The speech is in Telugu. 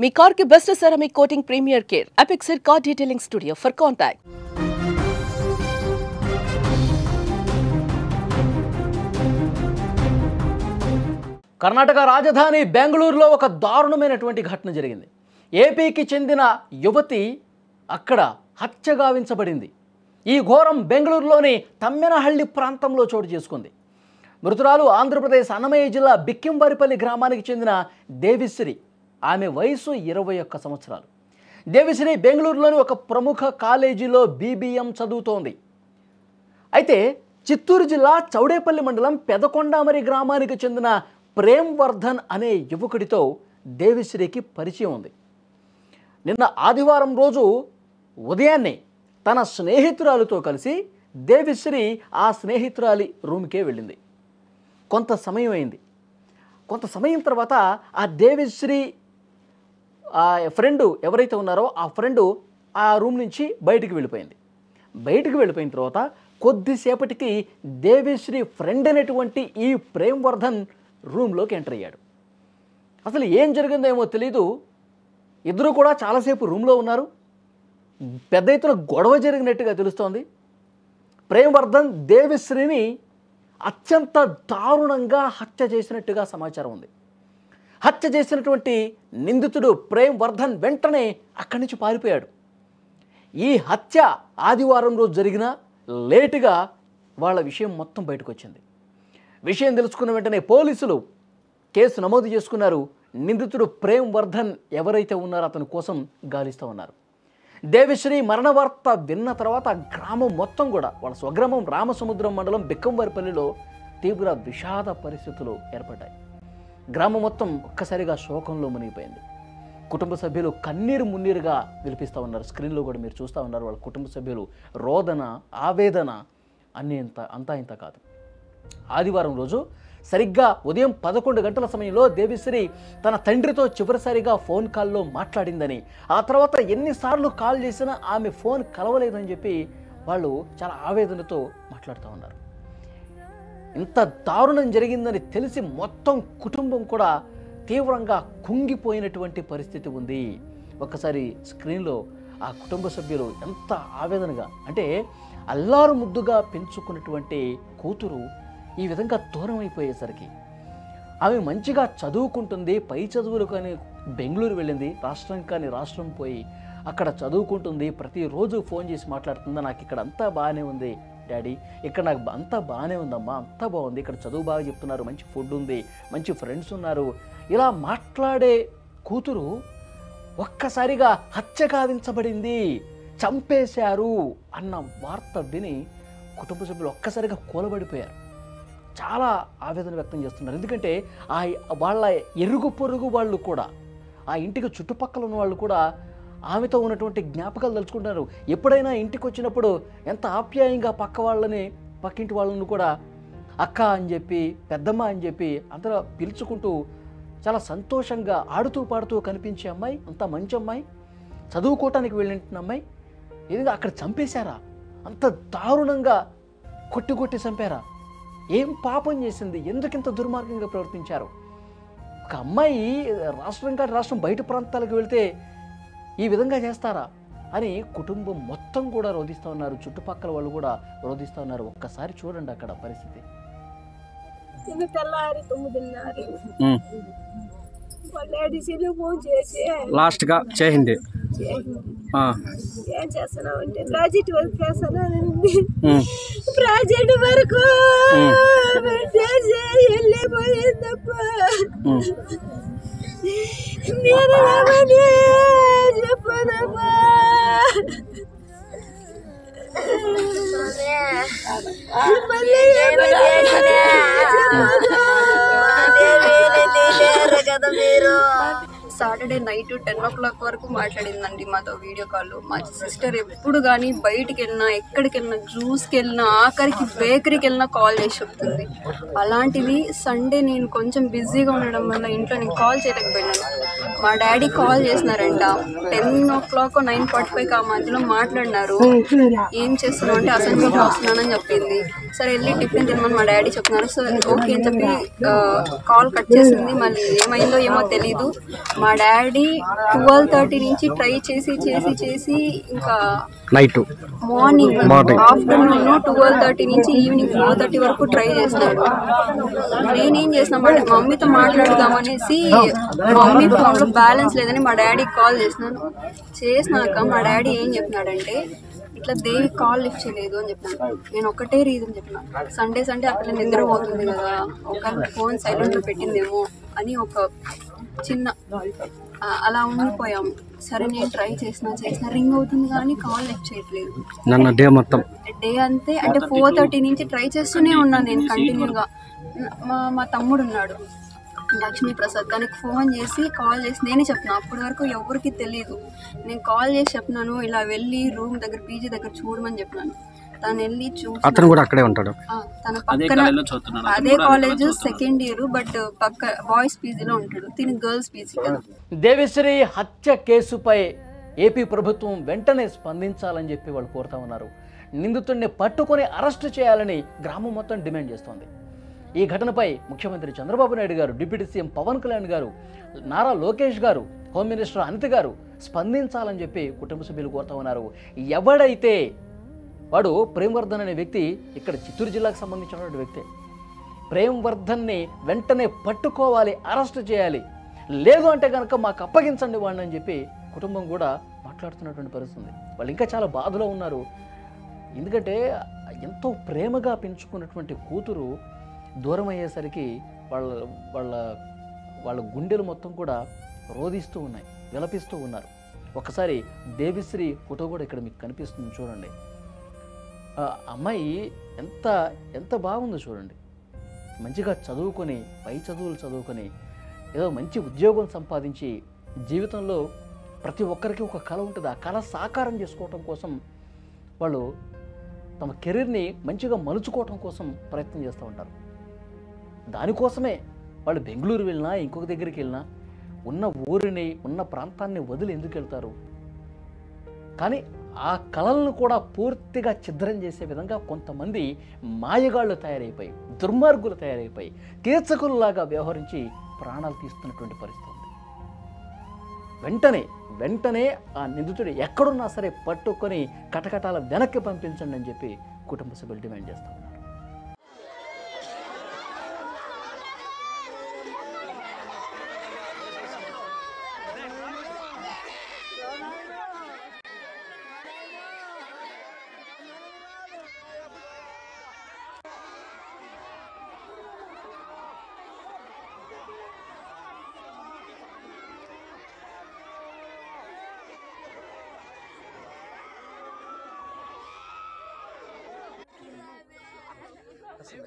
మీ కార్ కి best ceramic coating premier care apexer car detailing studio for contact. Karnataka రాజధాని బెంగళూరులో ఒక దారుణమైనటువంటి ఘటన జరిగింది. ఏపీకి చెందిన యువతి అక్కడ హత్యగావించబడింది. ఈ ఘోరం బెంగళూరులోని తమ్మెనహళ్లి ప్రాంతంలో చోటు చేసుకుంది. మృతురాలు ఆంధ్రప్రదేశ్ అన్నమయ్య జిల్లా బిక్కింవారిపల్లి గ్రామానికి చెందిన దేవిశ్రీ. ఆమె వయసు 21 సంవత్సరాలు. దేవిశ్రీ బెంగళూరులోని ఒక ప్రముఖ కాలేజీలో BBM చదువుతోంది. అయితే చిత్తూరు జిల్లా చౌడేపల్లి మండలం పెదకొండామరి గ్రామానికి చెందిన ప్రేమ్ వర్ధన్ అనే యువకుడితో దేవిశ్రీకి పరిచయం ఉంది. నిన్న ఆదివారం రోజు ఉదయాన్నే తన స్నేహితురాలతో కలిసి దేవిశ్రీ ఆ స్నేహితురాలి రూమ్కే వెళ్ళింది. కొంత సమయం అయింది. కొంత సమయం తర్వాత ఆ దేవిశ్రీ ఫ్రెండు ఎవరైతే ఉన్నారో ఆ ఫ్రెండు ఆ రూమ్ నుంచి బయటికి వెళ్ళిపోయింది. బయటికి వెళ్ళిపోయిన తర్వాత కొద్దిసేపటికి దేవిశ్రీ ఫ్రెండ్ అనేటువంటి ఈ ప్రేమ్ వర్ధన్ రూమ్లోకి ఎంటర్ అయ్యాడు. అసలు ఏం జరిగిందేమో తెలీదు. ఇద్దరు కూడా చాలాసేపు రూమ్లో ఉన్నారు. పెద్ద ఎత్తున గొడవ జరిగినట్టుగా తెలుస్తోంది. ప్రేమ్ వర్ధన్ దేవిశ్రీని అత్యంత దారుణంగా హత్య చేసినట్టుగా సమాచారం ఉంది. హత్య చేసినటువంటి నిందితుడు ప్రేమ్ వర్ధన్ వెంటనే అక్కడి నుంచి పారిపోయాడు. ఈ హత్య ఆదివారం రోజు జరిగిన లేటుగా వాళ్ళ విషయం మొత్తం బయటకు వచ్చింది. విషయం తెలుసుకున్న వెంటనే పోలీసులు కేసు నమోదు చేసుకున్నారు. నిందితుడు ప్రేమ్ వర్ధన్ ఎవరైతే ఉన్నారో అతని కోసం గాలిస్తూ ఉన్నారు. దేవిశ్రీ మరణ వార్త విన్న తర్వాత గ్రామం మొత్తం కూడా వాళ్ళ స్వగ్రామం రామసముద్రం మండలం బిక్కంవారిపల్లిలో తీవ్ర విషాద పరిస్థితులు ఏర్పడ్డాయి. గ్రామం మొత్తం ఒక్కసారిగా శోకంలో మునిగిపోయింది. కుటుంబ సభ్యులు కన్నీరు మున్నీరుగా విలిపిస్తూ ఉన్నారు. స్క్రీన్లో కూడా మీరు చూస్తూ ఉన్నారు. వాళ్ళ కుటుంబ సభ్యులు రోదన, ఆవేదన అన్నీ అంతా ఇంత కాదు. ఆదివారం రోజు సరిగ్గా ఉదయం 11 గంటల సమయంలో దేవిశ్రీ తన తండ్రితో చివరిసారిగా ఫోన్ కాల్లో మాట్లాడిందని, ఆ తర్వాత ఎన్నిసార్లు కాల్ చేసినా ఆమె ఫోన్ కలవలేదని చెప్పి వాళ్ళు చాలా ఆవేదనతో మాట్లాడుతూ ఉన్నారు. ఇంత దారుణం జరిగిందని తెలిసి మొత్తం కుటుంబం కూడా తీవ్రంగా కుంగిపోయినటువంటి పరిస్థితి ఉంది. ఒక్కసారి స్క్రీన్లో ఆ కుటుంబ సభ్యులు ఎంత ఆవేదనగా, అంటే అల్లారు ముద్దుగా పెంచుకున్నటువంటి కూతురు ఈ విధంగా దూరం అయిపోయేసరికి, ఆమె మంచిగా చదువుకుంటుంది, పై చదువులు కానీ బెంగళూరు వెళ్ళింది, రాష్ట్రం కానీ రాష్ట్రం పోయి అక్కడ చదువుకుంటుంది, ప్రతిరోజు ఫోన్ చేసి మాట్లాడుతుంది. నాకు ఇక్కడ అంతా బాగానే ఉంది డాడీ, ఇక్కడ నాకు అంతా బాగానే ఉందమ్మా, అంతా బాగుంది, ఇక్కడ చదువు బాగా చెప్తున్నారు, మంచి ఫుడ్ ఉంది, మంచి ఫ్రెండ్స్ ఉన్నారు, ఇలా మాట్లాడే కూతురు ఒక్కసారిగా హత్య గావించబడింది, చంపేశారు అన్న వార్త విని కుటుంబ సభ్యులు ఒక్కసారిగా కూలబడిపోయారు. చాలా ఆవేదన వ్యక్తం చేస్తున్నారు. ఎందుకంటే వాళ్ళ ఎరుగు పొరుగు వాళ్ళు కూడా, ఆ ఇంటికి చుట్టుపక్కల ఉన్న వాళ్ళు కూడా ఆమెతో ఉన్నటువంటి జ్ఞాపకాలు తలుచుకుంటున్నారు. ఎప్పుడైనా ఇంటికి వచ్చినప్పుడు ఎంత ఆప్యాయంగా పక్కింటి వాళ్ళని కూడా అక్క అని చెప్పి, పెద్దమ్మ అని చెప్పి అందరూ పిలుచుకుంటూ చాలా సంతోషంగా ఆడుతూ పాడుతూ కనిపించే అమ్మాయి, అంత మంచి అమ్మాయి, చదువుకోవటానికి వెళ్ళిన అమ్మాయి, ఏదైనా అక్కడ చంపేశారా? అంత దారుణంగా కొట్టి చంపారా? ఏం పాపం చేసింది? ఎందుకింత దుర్మార్గంగా ప్రవర్తించారు? ఒక అమ్మాయి రాష్ట్రం బయట ప్రాంతాలకు వెళ్తే ఈ విధంగా చేస్తారా అని కుటుంబం మొత్తం కూడా రోధిస్తూ ఉన్నారు. చుట్టుపక్కల వాళ్ళు కూడా రోధిస్తూ ఉన్నారు. ఒక్కసారి చూడండి అక్కడ పరిస్థితి. లాస్ట్ గా చేయింది ఏం చేస్తున్నావంటే ప్రాజెక్ట్ వర్క్ చేస్తానండి. ప్రాజెక్ట్ వరకు వెళ్ళిపోయింది తప్ప మీరు ఏమని చెప్పదమ్మా. కదా మీరు సాటర్డే నైట్ 10 o'clock వరకు మాట్లాడిందండి మాతో వీడియో కాల్. మా సిస్టర్ ఎప్పుడు కానీ బయటికి వెళ్ళినా, ఎక్కడికి వెళ్ళినా, జ్యూస్కి వెళ్ళినా, ఆఖరికి బేకరీకి వెళ్ళినా కాల్ చేసి చెప్తుంది. అలాంటిది సండే నేను కొంచెం బిజీగా ఉండడం వల్ల ఇంట్లో నేను కాల్ చేయలేకపోయినాను. మా డాడీ కాల్ చేసినారంట 10 o'clock 9:45 ఆ మధ్యలో మాట్లాడినారు. ఏం చేస్తున్నావు అంటే అసెంబ్లీకి వస్తున్నానని చెప్పింది. సరే వెళ్ళి టిఫిన్ తినమని మా డాడీ చెప్తున్నారు. సో ఓకే అని చెప్పి కాల్ కట్ చేసింది. మళ్ళీ ఏమైందో ఏమో తెలీదు. మా డాడీ డాడీ 12:30 నుంచి ట్రై చేసి చేసి చేసి ఇంకా నైట్ మార్నింగ్ ఆఫ్టర్నూన్ 12:30 నుంచి ఈవినింగ్ 4:30 వరకు ట్రై చేస్తాడు. నేనేం చేసిన మమ్మీతో మాట్లాడదామనేసి మమ్మీ ఫోన్లో బ్యాలెన్స్ లేదని మా డాడీకి కాల్ చేసినాక మా డాడీ ఏం చెప్పినాడంటే ఇట్లా దేవి కాల్ లిఫ్ట్ చేయలేదు అని చెప్పినాను. నేను ఒకటే రీజన్ చెప్పిన, సండే అక్కడ నిద్రపోతుంది కదా, ఒక ఫోన్ సైలెంట్లో పెట్టిందేమో అని ఒక చిన్న అలా ఉండిపోయాము. సరే నేను ట్రై చేసిన రింగ్ అవుతుంది కానీ కాల్ లిఫ్ట్ చేయట్లేదు. డే అంతే అంటే 4:30 నుంచి ట్రై చేస్తూనే ఉన్నాను నేను కంటిన్యూగా. మా తమ్ముడు ఉన్నాడు లక్ష్మీ ప్రసాద్, తనకి ఫోన్ చేసి కాల్ చేసి నేనే చెప్పిన, అప్పటి వరకు ఎవరికి తెలియదు. నేను కాల్ చేసి చెప్పినాను ఇలా వెళ్ళి రూమ్ దగ్గర పీజీ దగ్గర చూడమని చెప్పినాను. తను వెళ్ళి చూసి అతను కూడా అక్కడే ఉంటాడు, తన పక్కన అదే కాలేజ్ సెకండ్ ఇయర్, బట్ పక్క బాయ్స్ పీజీలో ఉంటాడు, తిని గర్ల్స్ పీజీ కదా. దేవిశ్రీ హత్య కేసుపై ఏపీ ప్రభుత్వం వెంటనే స్పందించాలని చెప్పి వాళ్ళు కోరుతా ఉన్నారు. నిందితుడిని పట్టుకొని అరెస్టు చేయాలని గ్రామం మొత్తం డిమాండ్ చేస్తోంది. ఈ ఘటనపై ముఖ్యమంత్రి చంద్రబాబు నాయుడు గారు, డిప్యూటీ సీఎం పవన్ కళ్యాణ్ గారు, నారా లోకేష్ గారు, హోమ్ మినిస్టర్ అనిత గారు స్పందించాలని చెప్పి కుటుంబ సభ్యులు కోరుతా ఉన్నారు. ఎవడైతే వాడు ప్రేమ్వర్ధన్ అనే వ్యక్తి ఇక్కడ చిత్తూరు జిల్లాకు సంబంధించినటువంటి వ్యక్తే. ప్రేమ్వర్ధన్ని వెంటనే పట్టుకోవాలి, అరెస్ట్ చేయాలి, లేదు అంటే కనుక మాకు అప్పగించండి వాడిని అని చెప్పి కుటుంబం కూడా మాట్లాడుతున్నటువంటి పరిస్థితి. వాళ్ళు ఇంకా చాలా బాధలో ఉన్నారు. ఎందుకంటే ఎంతో ప్రేమగా పెంచుకున్నటువంటి కూతురు దూరం అయ్యేసరికి వాళ్ళ గుండెలు మొత్తం కూడా రోధిస్తూ ఉన్నాయి, విలపిస్తూ ఉన్నారు. ఒకసారి దేవిశ్రీ ఫోటో కూడా ఇక్కడ మీకు కనిపిస్తుంది చూడండి. అమ్మాయి ఎంత బాగుందో చూడండి. మంచిగా చదువుకొని, పై చదువులు చదువుకొని, ఏదో మంచి ఉద్యోగం సంపాదించి జీవితంలో ప్రతి ఒక్కరికి ఒక కళ ఉంటుంది. ఆ కళ సాకారం చేసుకోవటం కోసం వాళ్ళు తమ కెరీర్ని మంచిగా మలుచుకోవటం కోసం ప్రయత్నం చేస్తూ ఉంటారు. దానికోసమే వాళ్ళు బెంగళూరు వెళ్ళినా ఇంకొక దగ్గరికి వెళ్ళినా ఉన్న ఊరిని, ఉన్న ప్రాంతాన్ని వదిలి ఎందుకు వెళ్తారు? కానీ ఆ కళలను కూడా పూర్తిగా ఛిద్రం చేసే విధంగా కొంతమంది మాయగాళ్ళు తయారైపోయి, దుర్మార్గులు తయారైపోయి, కీచకుల్లాగా వ్యవహరించి ప్రాణాలు తీస్తున్నటువంటి పరిస్థితి ఉంది. వెంటనే ఆ నిందితుడు ఎక్కడున్నా సరే పట్టుకొని కటకటాల వెనక్కి పంపించండి అని చెప్పి కుటుంబ సభ్యులు డిమాండ్ చేస్తూ ఉన్నారు. You